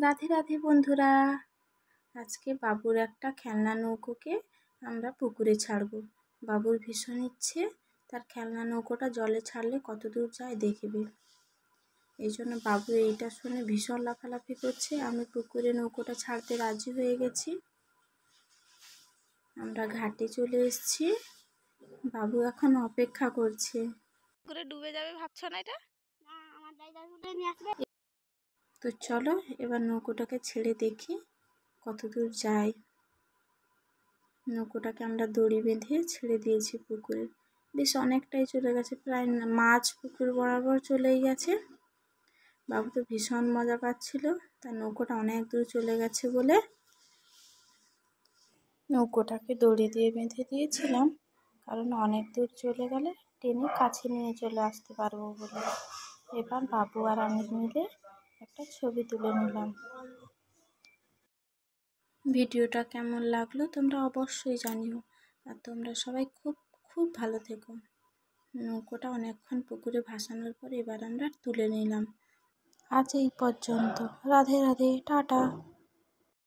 রাধে রাধে বন্ধুরা, আজকে বাবুর একটা খেলনা নৌকোকে আমরা পুকুরে ছাড়বো। বাবুর ভীষণ ইচ্ছে তার খেলনা নৌকোটা জলে ছাড়লে কত দূর যায় দেখবে। এই জন্য বাবু এইটা শুনে ভীষণ লাফালাফি করছে। আমি পুকুরে নৌকোটা ছাড়তে রাজি হয়ে গেছি। আমরা ঘাটে চলে এসেছি, বাবু এখন অপেক্ষা করছে। পুকুরে ডুবে যাবে ভাবছো না? এটা তো চলো এবার নৌকোটাকে ছেড়ে দেখি কত দূর যায়। নৌকোটাকে আমরা দড়ি বেঁধে ছেড়ে দিয়েছি পুকুরে। বেশ অনেকটাই চলে গেছে, প্রায় মাছ পুকুর বরাবর চলেই গেছে। বাবু তো ভীষণ মজা পাচ্ছিল, তার নৌকোটা অনেক দূর চলে গেছে বলে নৌকোটাকে দড়ি দিয়ে বেঁধে দিয়েছিলাম, কারণ অনেক দূর চলে গেলে টেনে কাছে নিয়ে চলে আসতে পারবো বলে। এবার বাবু আর আমি মিলে একটা ছবি তুলে নিলাম। ভিডিওটা কেমন লাগলো তোমরা অবশ্যই জানিও, আর তোমরা সবাই খুব খুব ভালো থেকো। নৌকোটা অনেকক্ষণ পুকুরে ভাসানোর পর এবার আমরা তুলে নিলাম। আজ এই পর্যন্ত। রাধে রাধে, টাটা।